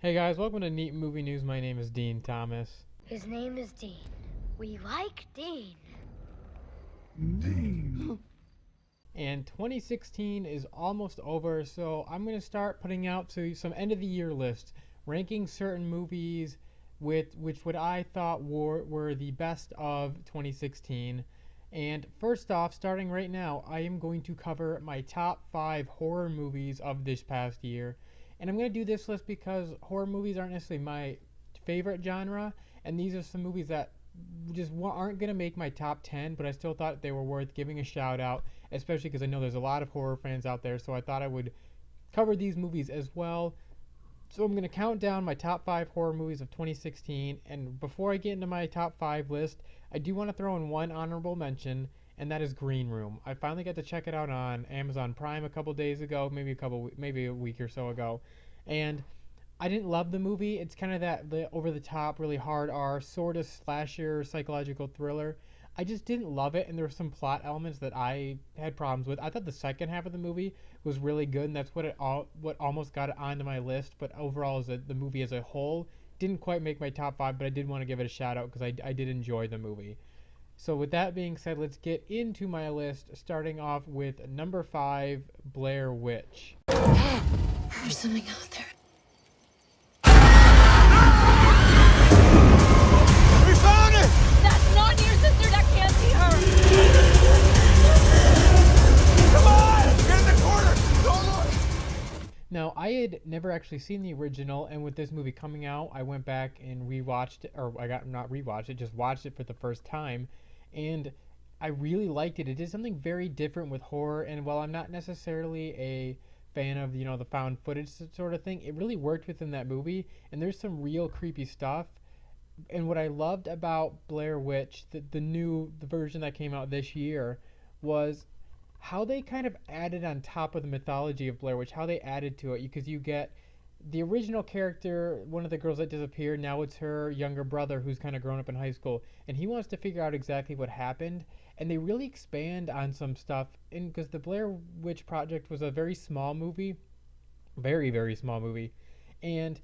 Hey guys, welcome to Neat Movie News. My name is Dean Thomas. His name is Dean. We like Dean. Dean. And 2016 is almost over, so I'm going to start putting out some end of the year lists, ranking certain movies with what I thought were the best of 2016. And first off, starting right now, I am going to cover my top 5 horror movies of this past year. And I'm going to do this list because horror movies aren't necessarily my favorite genre, and these are some movies that just aren't going to make my top 10, but I still thought they were worth giving a shout out, especially because I know there's a lot of horror fans out there, so I thought I would cover these movies as well. So I'm going to count down my top 5 horror movies of 2016, and before I get into my top 5 list, I do want to throw in one honorable mention, and that is Green Room. I finally got to check it out on Amazon Prime a couple days ago, maybe a week or so ago, and I didn't love the movie. It's kind of the over the top, really hard R sort of slasher psychological thriller. I just didn't love it, and there were some plot elements that I had problems with. I thought the second half of the movie was really good, and that's what almost got it onto my list. But overall, the movie as a whole didn't quite make my top 5. But I did want to give it a shout out because I did enjoy the movie. So with that being said, let's get into my list, starting off with number 5, Blair Witch. There's something out there. We found it! That's not your sister. That can't be her. Come on! Get in the corner! Don't look! Now, I had never actually seen the original, and with this movie coming out, I went back and rewatched it, or I got not rewatched it, just watched it for the first time, and I really liked it. It did something very different with horror, and while I'm not necessarily a fan of the found footage sort of thing, it really worked within that movie, and there's some real creepy stuff. And what I loved about Blair Witch, the version that came out this year, was how they kind of added on top of the mythology of Blair Witch, how they added to it, because you get the original character, one of the girls that disappeared. Now it's her younger brother who's kind of grown up in high school, and he wants to figure out exactly what happened. And they really expand on some stuff, and because the Blair Witch Project was a very small movie, very very small movie, and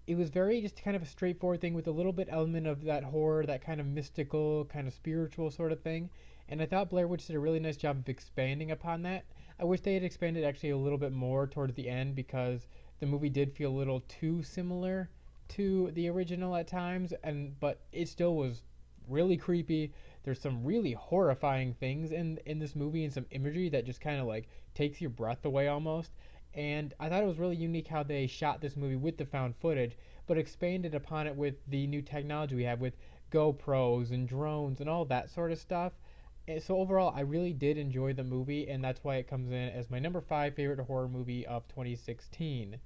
it was very just kind of a straightforward thing with a little bit element of that horror, that kind of mystical, kind of spiritual sort of thing. And I thought Blair Witch did a really nice job of expanding upon that. I wish they had expanded actually a little bit more towards the end, because the movie did feel a little too similar to the original at times, but it still was really creepy. There's some really horrifying things in this movie, and some imagery that just kind of like takes your breath away almost. And I thought it was really unique how they shot this movie with the found footage, but expanded upon it with the new technology we have with GoPros and drones and all that sort of stuff. And so overall, I really did enjoy the movie, and that's why it comes in as my number 5 favorite horror movie of 2016.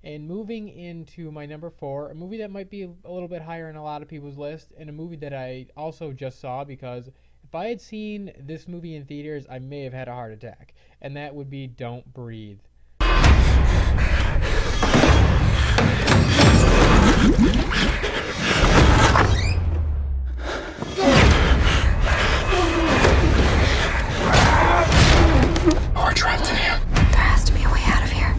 And moving into my number 4, a movie that might be a little bit higher on a lot of people's list, and a movie that I also just saw, because if I had seen this movie in theaters, I may have had a heart attack, and that would be Don't Breathe. We're trapped in here. There has to be a way out of here.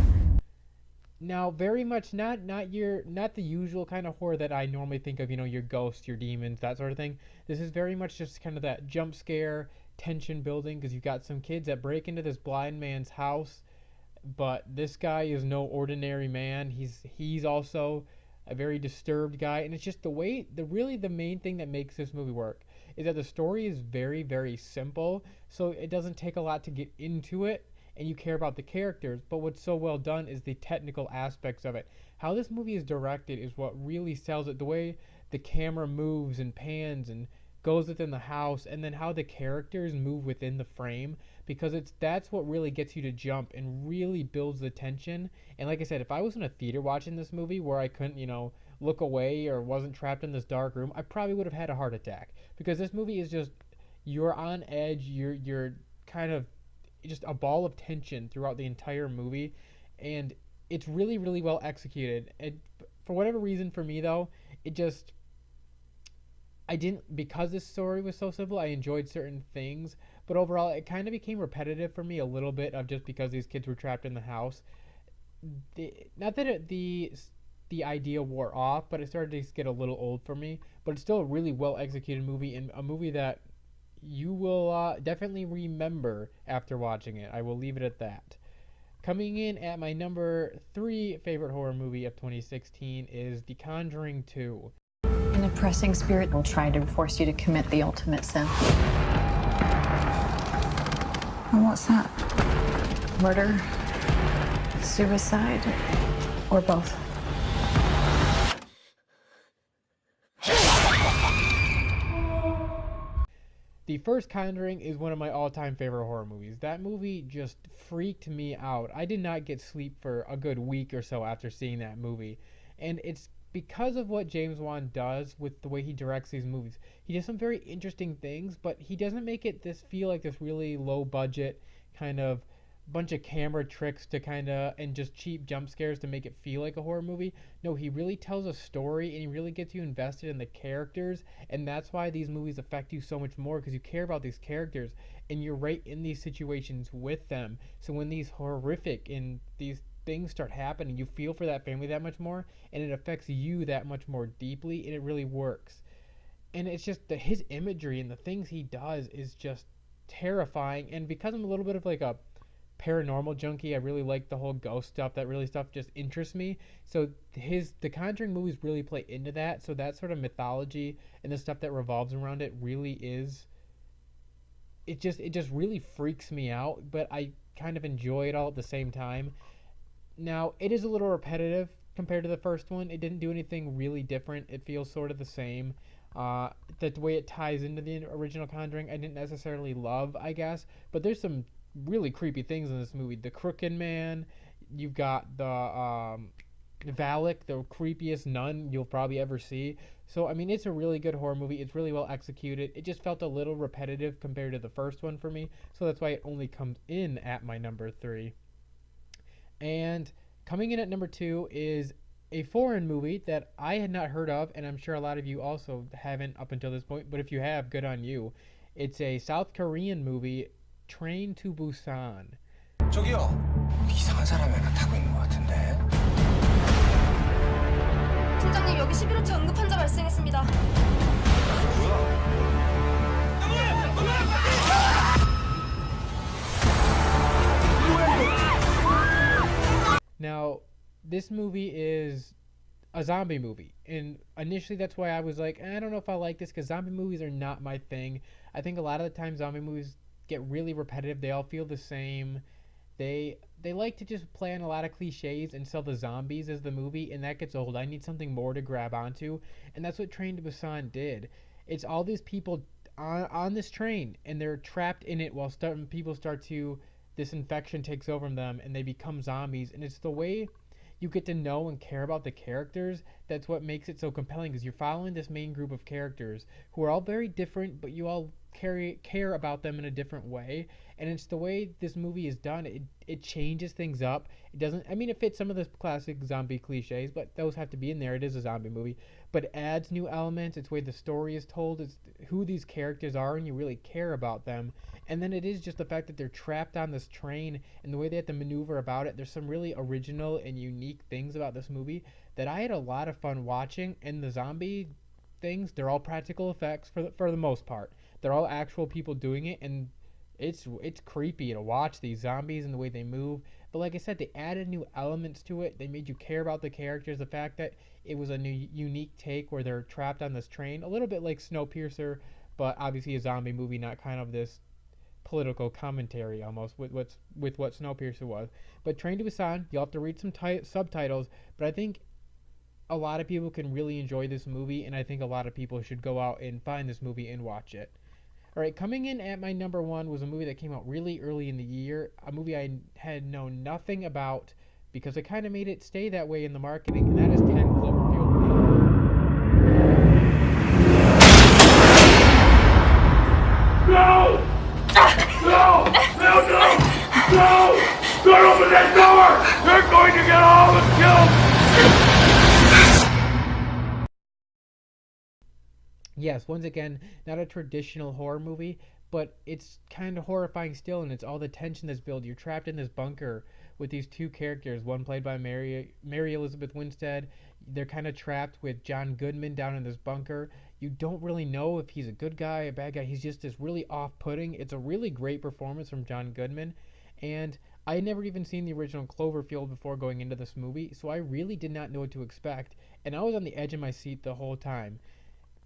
Now, very much not the usual kind of horror that I normally think of, your ghosts, your demons, that sort of thing. This is very much just kind of that jump scare, tension building, because you've got some kids that break into this blind man's house, but this guy is no ordinary man. He's also a very disturbed guy, and it's just the main thing that makes this movie work is that the story is very very simple, so it doesn't take a lot to get into it, and you care about the characters. But what's so well done is the technical aspects of it. How this movie is directed is what really sells it. The way the camera moves and pans and goes within the house, and then how the characters move within the frame, because that's what really gets you to jump and really builds the tension. And like I said, if I was in a theater watching this movie where I couldn't look away or wasn't trapped in this dark room, I probably would have had a heart attack, because this movie is just, you're on edge, you're kind of just a ball of tension throughout the entire movie, and it's really really well executed. And for whatever reason, for me though, it just, I didn't, because this story was so simple, I enjoyed certain things, but overall it kind of became repetitive for me a little bit, of just because these kids were trapped in the house. Not that the the idea wore off, but it started to get a little old for me. But it's still a really well executed movie, and a movie that you will definitely remember after watching it. I will leave it at that. Coming in at my number 3 favorite horror movie of 2016 is The Conjuring 2. An oppressing spirit will try to force you to commit the ultimate sin. And what's that? Murder, suicide, or both. The first Conjuring is one of my all-time favorite horror movies. That movie just freaked me out. I did not get sleep for a good week or so after seeing that movie. And it's because of what James Wan does with the way he directs these movies. He does some very interesting things, but he doesn't make it feel like this really low budget kind of bunch of camera tricks to and just cheap jump scares to make it feel like a horror movie. No, he really tells a story, and he really gets you invested in the characters, and that's why these movies affect you so much more, because you care about these characters and you're right in these situations with them. So when these horrific and these things start happening, you feel for that family that much more, and it affects you that much more deeply, and it really works. And it's just his imagery and the things he does is just terrifying. And because I'm a little bit of like a paranormal junkie, I really like the whole ghost stuff. That really stuff just interests me. So the Conjuring movies really play into that. So that sort of mythology and the stuff that revolves around it really is, it just really freaks me out, but I kind of enjoy it all at the same time. Now, it is a little repetitive compared to the first one. It didn't do anything really different. It feels sort of the same. The way it ties into the original Conjuring, I didn't necessarily love, I guess, but there's some really creepy things in this movie. The Crooked Man, you've got the Valak, the creepiest nun you'll probably ever see. So I mean, it's a really good horror movie. It's really well executed. It just felt a little repetitive compared to the first one for me, so that's why it only comes in at my number 3. And coming in at number 2 is a foreign movie that I had not heard of, and I'm sure a lot of you also haven't up until this point, but if you have, good on you. It's a South Korean movie, Train to Busan. 저기요. 이상한 사람이 하나 타고 있는 것 같은데. 팀장님, 여기 11호차 응급 환자 발생했습니다. Now, this movie is a zombie movie, and initially that's why I was like, I don't know if I like this, because zombie movies are not my thing. I think a lot of the time zombie movies get really repetitive. They all feel the same. They like to just play on a lot of cliches and sell the zombies as the movie, and that gets old. I need something more to grab onto, and that's what Train to Busan did. It's all these people on this train, and they're trapped in it while people start to, this infection takes over them, and they become zombies. And it's the way you get to know and care about the characters that's what makes it so compelling, because you're following this main group of characters who are all very different, but you all care about them in a different way. And it's the way this movie is done. It changes things up. It doesn't, I mean, it fits some of the classic zombie cliches, but those have to be in there. It is a zombie movie, but it adds new elements. It's the way the story is told. It's who these characters are, and you really care about them. And then it is just the fact that they're trapped on this train, and the way they have to maneuver about it. There's some really original and unique things about this movie that I had a lot of fun watching. And the zombie things, they're all practical effects for the most part. They're all actual people doing it, and it's creepy to watch these zombies and the way they move. But like I said, they added new elements to it. They made you care about the characters. The fact that it was a new unique take where they're trapped on this train, a little bit like Snowpiercer, but obviously a zombie movie, not kind of this political commentary almost with what Snowpiercer was. But Train to Busan, you'll have to read some subtitles, but I think a lot of people can really enjoy this movie, and I think a lot of people should go out and find this movie and watch it. Alright, coming in at my number 1 was a movie that came out really early in the year, a movie I had known nothing about because it kind of made it stay that way in the marketing, and that is 10 Cloverfield Lane. No! No! No! No! No! Don't open that door! They're going to get all of us killed! Yes, once again, not a traditional horror movie, but it's kind of horrifying still, and it's all the tension that's built. You're trapped in this bunker with these two characters, one played by Mary Elizabeth Winstead. They're kind of trapped with John Goodman down in this bunker. You don't really know if he's a good guy, a bad guy. He's just this really off-putting. It's a really great performance from John Goodman, and I had never even seen the original Cloverfield before going into this movie, so I really did not know what to expect, and I was on the edge of my seat the whole time.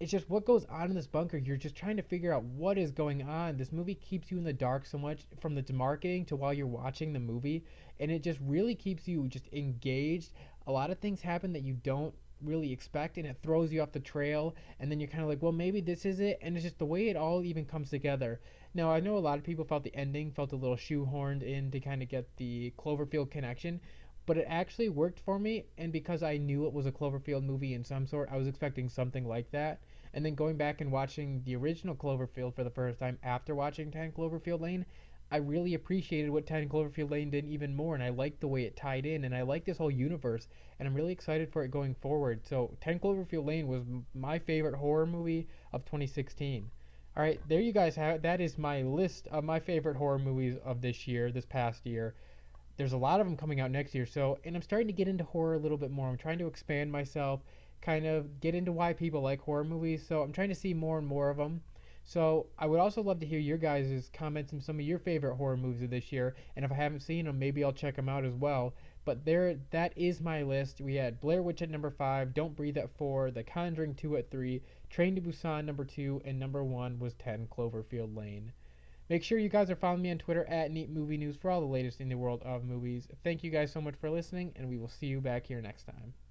It's just what goes on in this bunker. You're just trying to figure out what is going on. This movie keeps you in the dark so much from the marketing to while you're watching the movie, and it just really keeps you just engaged. A lot of things happen that you don't really expect, and it throws you off the trail, and then you're kind of like, well, maybe this is it, and it's just the way it all even comes together. Now, I know a lot of people felt the ending felt a little shoehorned in to kind of get the Cloverfield connection, but it actually worked for me, and because I knew it was a Cloverfield movie in some sort, I was expecting something like that. And then going back and watching the original Cloverfield for the first time after watching 10 Cloverfield Lane, I really appreciated what 10 Cloverfield Lane did even more, and I liked the way it tied in, and I like this whole universe, and I'm really excited for it going forward. So 10 Cloverfield Lane was my favorite horror movie of 2016. All right, there you guys have it. That is my list of my favorite horror movies of this past year. There's a lot of them coming out next year, so, and I'm starting to get into horror a little bit more. I'm trying to expand myself, kind of get into why people like horror movies, so I'm trying to see more and more of them. So I would also love to hear your guys' comments on some of your favorite horror movies of this year, and if I haven't seen them, maybe I'll check them out as well. But there, that is my list. We had Blair Witch at number 5, Don't Breathe at 4, The Conjuring 2 at 3, Train to Busan number 2, and number 1 was 10 Cloverfield Lane. Make sure you guys are following me on Twitter at Neat Movie News for all the latest in the world of movies. Thank you guys so much for listening, and we will see you back here next time.